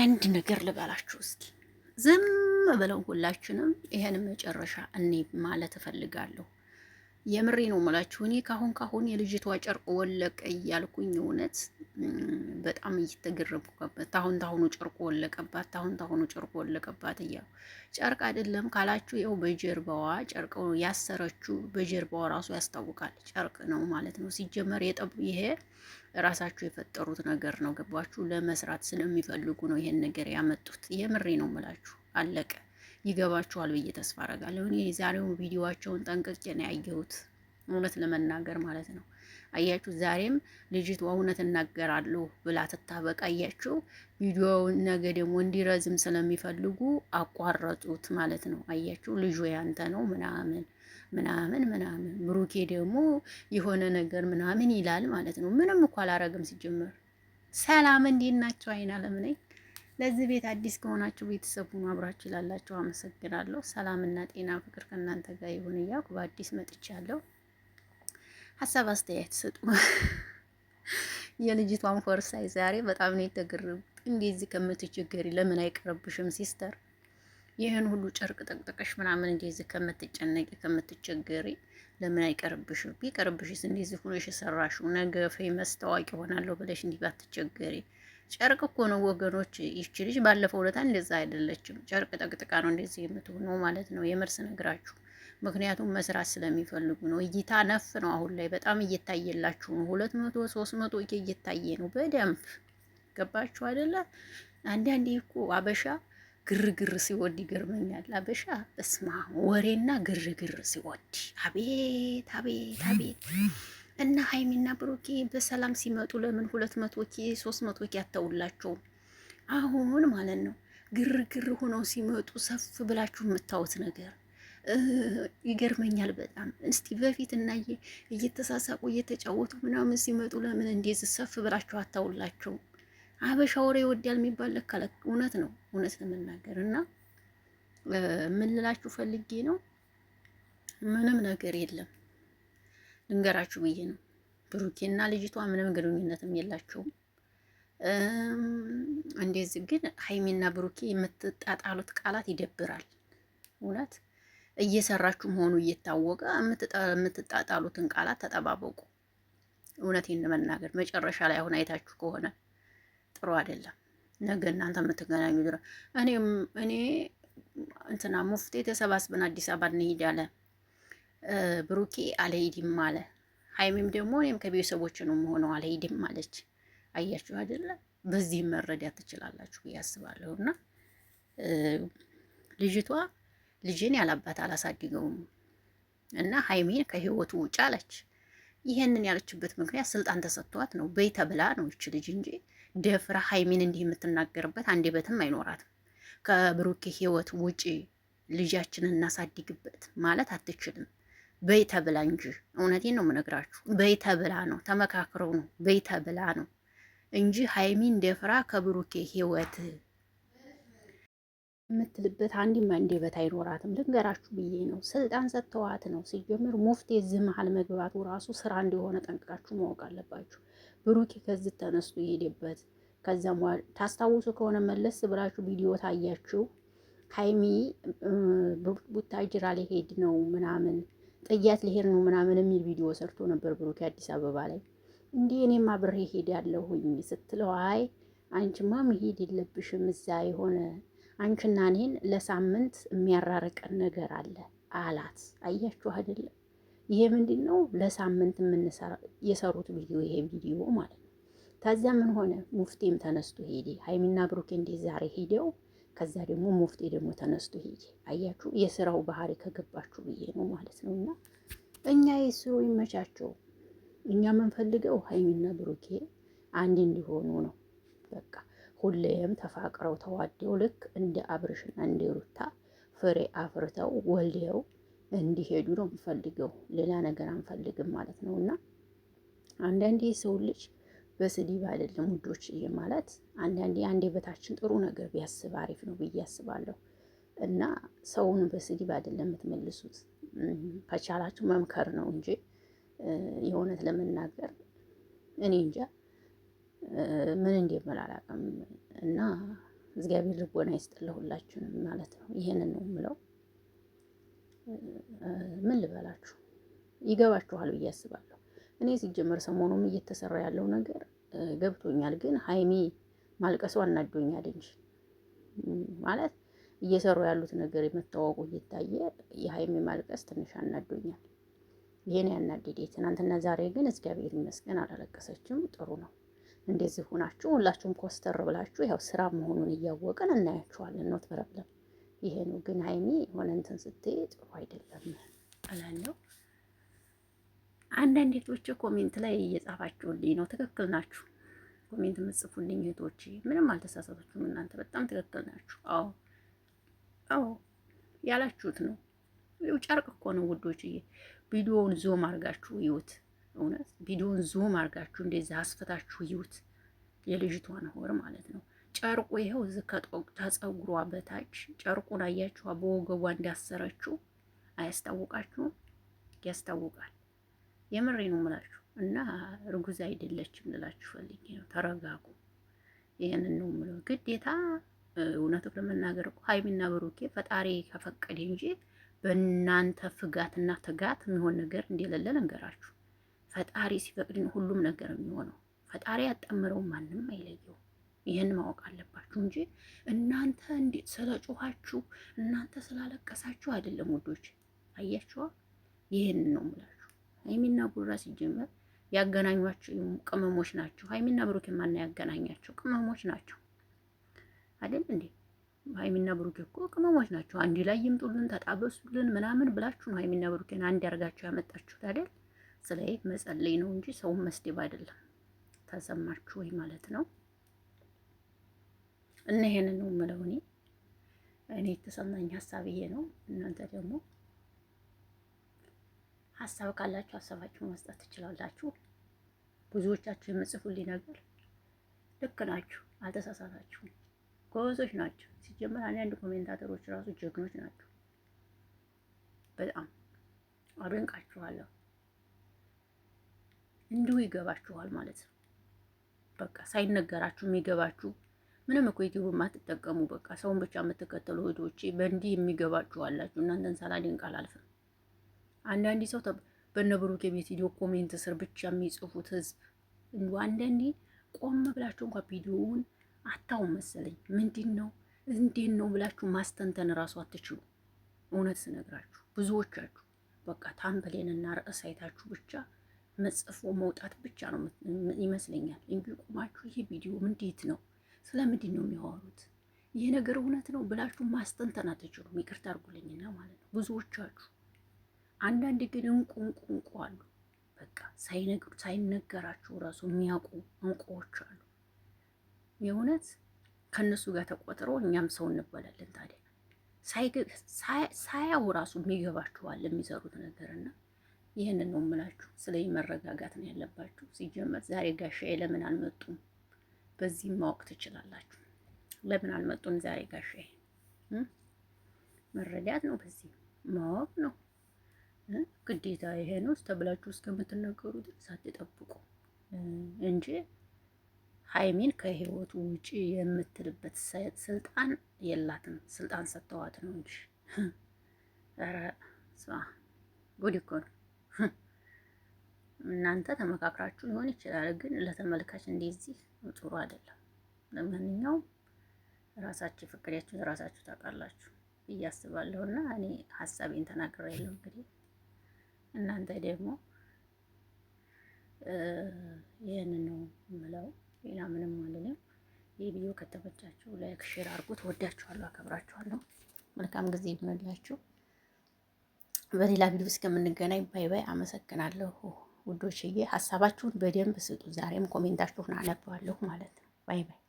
አንድ ነገር ልበላችሁ እስኪ ዝም ብለው ሁላችንም ይሄን መጨረሻ እኔ ማለት እፈልጋለሁ። የምሬ ነው የምላችሁ። እኔ ካሁን የልጅቷ ጨርቅ ወለቀ እያልኩኝ እውነት በጣም እየተገረምኩበት ታሁኑ ጨርቁ ወለቀባት፣ ታሁኑ ጨርቁ ወለቀባት እያሉ ጨርቅ አይደለም ካላችሁ ያው በጀርባዋ ጨርቅ ያሰረችው በጀርባዋ ራሱ ያስታውቃል። ጨርቅ ነው ማለት ነው። ሲጀመር ይሄ ራሳችሁ የፈጠሩት ነገር ነው። ገባችሁ? ለመስራት ስለሚፈልጉ ነው ይሄን ነገር ያመጡት። የምሬ ነው የምላችሁ። አለቀ። ይገባችኋል ብዬ ተስፋ አረጋለሁ። እኔ የዛሬውን ቪዲዮዋቸውን ጠንቅቄ ነው ያየሁት፣ እውነት ለመናገር ማለት ነው። አያችሁ፣ ዛሬም ልጅቷ እውነት እናገራለሁ ብላ ትታበቃ። አያችሁ፣ ቪዲዮውን ነገ ደግሞ እንዲረዝም ስለሚፈልጉ አቋረጡት ማለት ነው። አያችሁ፣ ልጁ ያንተ ነው ምናምን ምናምን ምናምን፣ ብሩኬ ደግሞ የሆነ ነገር ምናምን ይላል ማለት ነው። ምንም እኮ አላረግም ሲጀመር። ሰላም እንዴት ናቸው? አይና ለምን ለዚህ ቤት አዲስ ከሆናችሁ ቤተሰቡ አብራችሁ ላላችሁ አመሰግናለሁ። ሰላምና ጤና ፍቅር ከእናንተ ጋር ይሁን እያልኩ በአዲስ መጥቻለሁ። ሀሳብ አስተያየት ስጡ። የልጅቷን ፎርሳይ ዛሬ በጣም ነው የተገረምኩት። እንደዚህ ከምትቸገሪ ለምን አይቀርብሽም ሲስተር? ይህን ሁሉ ጨርቅ ጠቅጥቀሽ ምናምን እንደዚህ ከምትጨነቂ ከምትቸገሪ ለምን አይቀርብሽም? ቢቀርብሽስ እንደዚህ ሆነሽ የሰራሽው ነገ ፌመስ ታዋቂ ሆናለሁ ብለሽ እንዲህ ባትቸገሪ። ጨርቅ እኮ ነው ወገኖች። ይቺ ልጅ ባለፈው ዕለት እንደዛ አይደለችም። ጨርቅ ጠቅጥቃ ነው እንደዚህ የምትሆነው ማለት ነው። የምርስ ነግራችሁ። ምክንያቱም መስራት ስለሚፈልጉ ነው። እይታ ነፍ ነው። አሁን ላይ በጣም እየታየላችሁ ነው። 200 300 እየታየ ነው በደንብ ገባችሁ አይደለ? አንዳንዴ እኮ አበሻ ግርግር ሲወድ ይገርመኛል። አበሻ እስማ ወሬና ግርግር ሲወድ አቤት አቤት አቤት። እና ሀይሚና ብሩኬ በሰላም ሲመጡ ለምን 200 ኬ 300 ኬ አተውላቸውም? አሁን ማለት ነው ግርግር ሆነው ሲመጡ ሰፍ ብላችሁ የምታዩት ነገር ይገርመኛል በጣም። እስቲ በፊት እናየ እየተሳሳቁ እየተጫወቱ ምናምን ሲመጡ ለምን እንደዚህ ሰፍ ብላችሁ አታውላቸው? አበሻ ወሬ ይወዳል የሚባል ለካ እውነት ነው፣ እውነት ለመናገር እና ምን ልላችሁ ፈልጌ ነው፣ ምንም ነገር የለም ልንገራችሁ ብዬ ነው። ብሩኬና ልጅቷ ምንም ግንኙነትም የላቸውም። እንደዚህ ግን ሀይሚና ብሩኬ የምትጣጣሉት ቃላት ይደብራል። እውነት እየሰራችሁ መሆኑ እየታወቀ የምትጣጣሉትን ቃላት ተጠባበቁ። እውነቴን ለመናገር መጨረሻ ላይ አሁን አይታችሁ ከሆነ ጥሩ አይደለም። ነገ እናንተ የምትገናኙ ድረስ እኔ እንትና ሙፍቴ ተሰባስበን አዲስ አበባ እንሂድ አለ። ብሩኬ አልሄድም አለ። ሀይሚም ደግሞ እኔም ከቤተሰቦች ነው የምሆነው አልሄድም አለች። አያችሁ አይደለ? በዚህም መረዳት ትችላላችሁ ብዬ አስባለሁ። እና ልጅቷ ልጅን ያላባት አላሳድገውም እና ሀይሚን ከህይወቱ ውጭ አለች። ይሄንን ያለችበት ምክንያት ስልጣን ተሰጥቷት ነው። በይ ተብላ ነው ይች ልጅ እንጂ ደፍራ ሀይሚን እንዲህ የምትናገርበት አንደበትም አይኖራትም። ከብሩኬ ህይወት ውጪ ልጃችንን እናሳድግበት ማለት አትችልም። በይ ተብላ እንጂ እውነቴን ነው የምነግራችሁ። በይ ተብላ ነው፣ ተመካክረው ነው፣ በይ ተብላ ነው እንጂ ሀይሚን ደፍራ ከብሩኬ ህይወት የምትልበት አንድም አንደበት አይኖራትም። ልንገራችሁ ብዬ ነው። ስልጣን ሰጥተዋት ነው። ሲጀምር ሙፍቲ እዚህ መሀል መግባቱ ራሱ ስራ እንደሆነ ጠንቅቃችሁ ማወቅ አለባችሁ። ብሩኬ ከዚህ ተነስቶ የሄደበት ከዛም ታስታውሱ ከሆነ መለስ ብላችሁ ቪዲዮ ታያችሁ። ሀይሚ ቡታጅራ ሊሄድ ነው ምናምን ጥያት ሊሄድ ነው ምናምን የሚል ቪዲዮ ሰርቶ ነበር ብሩኬ አዲስ አበባ ላይ። እንዲህ እኔም አብሬ ሄዳለሁኝ ስትለው አይ አንቺማ መሄድ የለብሽም እዛ የሆነ አንቺና እኔን ለሳምንት የሚያራርቀን ነገር አለ አላት። አያችሁ አይደለም? ይሄ ምንድን ነው? ለሳምንት የሰሩት ቪዲዮ ይሄ ቪዲዮ ማለት ነው። ከዚያ ምን ሆነ? ሙፍቴም ተነስቶ ሄደ። ሀይሚና ብሩኬ እንዴ ዛሬ ሄደው ከዛ ደግሞ ሙፍቴ ደግሞ ተነስቶ ሄደ። አያችሁ የስራው ባህሪ ከገባችሁ ብዬ ነው ማለት ነው። እና እኛ የስሩ ይመቻቸው። እኛ የምንፈልገው ሀይሚና ብሩኬ አንድ እንዲሆኑ ነው። በቃ ሁሌም ተፋቅረው ተዋደው ልክ እንደ አብርሽና እንደ ሩታ ፍሬ አፍርተው ወልደው እንዲሄዱ ነው የምፈልገው። ሌላ ነገር አንፈልግም ማለት ነው። እና አንዳንዴ የሰው ልጅ በስድብ አይደለም ውዶች ማለት አንዳንዴ አንደበታችን ጥሩ ነገር ቢያስብ አሪፍ ነው ብዬ አስባለሁ። እና ሰውን በስድብ አይደለም የምትመልሱት፣ ከቻላችሁ መምከር ነው እንጂ የእውነት ለመናገር እኔ እንጃ ምን እንደምላላቀም እና እግዚአብሔር ልቦና ይስጥልሁላችሁንም ማለት ነው። ይሄንን ነው የምለው። ምን ልበላችሁ ይገባችኋል ብዬ አስባለሁ። እኔ ሲጀመር ሰሞኑም እየተሰራ ያለው ነገር ገብቶኛል፣ ግን ሀይሚ ማልቀሷ አናዶኛል እንጂ ማለት እየሰሩ ያሉት ነገር የመታወቁ እየታየ የሀይሚ ማልቀስ ትንሽ አናዶኛል። ይሄን ያናደደ ትናንትና ዛሬ ግን እግዚአብሔር ይመስገን አላለቀሰችም። ጥሩ ነው። እንደዚህ ሆናችሁ ሁላችሁም ኮስተር ብላችሁ ያው ስራ መሆኑን እያወቅን እናያችኋለን። ኖት ፕሮብለም ይሄ ነው። ግን ሀይሚ የሆነ እንትን ስትይ ጥሩ አይደለም እላለሁ። አንዳንድ እህቶች ኮሜንት ላይ እየጻፋችሁልኝ ነው። ትክክል ናችሁ። ኮሜንት የምትጽፉልኝ እህቶች ምንም አልተሳሳታችሁም። እናንተ በጣም ትክክል ናችሁ። አዎ አዎ ያላችሁት ነው። ጨርቅ እኮ ነው ውዶችዬ። ቪዲዮውን ዞም አርጋችሁ ይዩት። እውነት ቪዲዮውን ዞም አርጋችሁ እንደዛ አስፈታችሁ ይዩት። የልጅቷን ሆር ማለት ነው። ጨርቁ ይኸው እዚህ ከፀጉሯ በታች ጨርቁን አያችኋ? በወገቧ እንዳሰረችው አያስታውቃችሁም? ያስታውቃል። የምሬ ነው የምላችሁ። እና እርጉዝ አይደለችም ልላችሁ ፈልጌ ነው። ተረጋጉ። ይሄንን ነው የምለው። ግዴታ እውነቱ ለመናገር እኮ ሀይሚና ብሩኬ ፈጣሪ ከፈቀደ እንጂ በእናንተ ፍጋትና ትጋት የሚሆን ነገር እንደሌለ ልንገራችሁ። ፈጣሪ ሲፈቅድ ሁሉም ነገር የሚሆነው። ፈጣሪ ያጣምረው ማንም አይለየው። ይህን ማወቅ አለባችሁ እንጂ እናንተ እንዴት ስለጮኻችሁ እናንተ ስላለቀሳችሁ አይደለም ውዶች። አያችኋ? ይህን ነው የምላችሁ። ሀይሚና ቡራ ሲጀመር ያገናኟቸው ቅመሞች ናቸው። ሀይሚና ብሩኬ ማን ያገናኛቸው? ቅመሞች ናቸው አይደል እንዴ? ሀይሚና ብሩኬ እኮ ቅመሞች ናቸው። አንድ ላይ ይምጡልን ተጣበሱልን ምናምን ብላችሁ ነው ሀይሚና ብሩኬን አንድ ያርጋችሁ ያመጣችሁት አይደል? ስለዚህ መጸለይ ነው እንጂ ሰውን መስደብ አይደለም። ተሰማችሁ ወይ ማለት ነው። እና ይሄንን ነው የምለው እኔ የተሰማኝ ሀሳብ ይሄ ነው። እናንተ ደግሞ ሀሳብ ካላችሁ ሀሳባችሁን መስጠት ትችላላችሁ። ብዙዎቻችሁ የምጽፉልኝ ነገር ልክ ናችሁ፣ አልተሳሳታችሁም። ጎበዞች ናቸው። ሲጀመር አንዳንድ ኮሜንታተሮች ራሱ ጀግኖች ናቸው። በጣም አደንቃችኋለሁ። እንዲሁ ይገባችኋል ማለት ነው። በቃ ሳይነገራችሁ የሚገባችሁ ምንም እኮ ዩቲዩብ የማትጠቀሙ በቃ ሰውን ብቻ የምትከተሉ እህቶቼ በእንዲህ የሚገባችሁ አላችሁ። እናንተን ሳላደንቅ አላልፍም። አንዳንዴ ሰው በነ ብሩኬ ቤት ቪዲዮ ኮሜንት ስር ብቻ የሚጽፉት ህዝብ እንዲ አንዳንዴ ቆም ብላችሁ እንኳን ቪዲዮውን አታውን መሰለኝ ምንድን ነው እንዴት ነው ብላችሁ ማስተንተን እራሱ አትችሉ። እውነት ስነግራችሁ ብዙዎቻችሁ በቃ ታምፕሌንና ርዕስ አይታችሁ ብቻ መጽፎ መውጣት ብቻ ነው ይመስለኛል እንጂ ቆማችሁ ይሄ ቪዲዮ እንዴት ነው ስለምንድን ነው የሚያወሩት ይሄ ነገር እውነት ነው ብላችሁ ማስተንተን አትችሉም። ይቅርታ አድርጉልኝና ማለት ነው ብዙዎቻችሁ። አንዳንድ ግን እንቁ አሉ በቃ ሳይነገራችሁ እራሱ የሚያውቁ እንቁዎች አሉ። የእውነት ከነሱ ጋር ተቆጥሮ እኛም ሰው እንበላለን። ታዲያ ሳያው ራሱ የሚገባችኋል የሚሰሩት ነገርና ይህንን ነው የምላችሁ። ስለዚህ መረጋጋት ነው ያለባችሁ። ሲጀመር ዛሬ ጋሻዬ ለምን አልመጡም? በዚህም ማወቅ ትችላላችሁ። ለምን አልመጡም ዛሬ ጋሻዬ? መረዳት ነው፣ በዚህ ማወቅ ነው ግዴታ። ይሄ ነው ተብላችሁ እስከምትነገሩ ድረስ አትጠብቁ እንጂ ሀይሚን ከህይወቱ ውጪ የምትልበት ስልጣን የላትም። ስልጣን ሰጥተዋት ነው እንጂ ኧረ ጉድ እኮ ነው። እናንተ ተመካክራችሁ ሊሆን ይችላል፣ ግን ለተመልካች እንደዚህ ጥሩ አይደለም። ለማንኛውም ራሳችሁ ፍቅሬያችሁ ራሳችሁ ታውቃላችሁ ብዬ አስባለሁና እኔ ሀሳቤን ተናግሬያለሁ። እንግዲህ እናንተ ደግሞ ይህንን ነው የምለው። ሌላ ምንም አልልም። ይህ ቪዲዮ ከተመቻችሁ ላይክ፣ ሼር አድርጉት። ወዳችኋለሁ፣ አከብራችኋለሁ። መልካም ጊዜ ይሁንላችሁ። በሌላ ቪዲዮ እስከምንገናኝ ባይ ባይ። አመሰግናለሁ ውዶችዬ። ሀሳባችሁን በደንብ ስጡ። ዛሬም ኮሜንታችሁን አነባለሁ ማለት ነው። ባይ ባይ።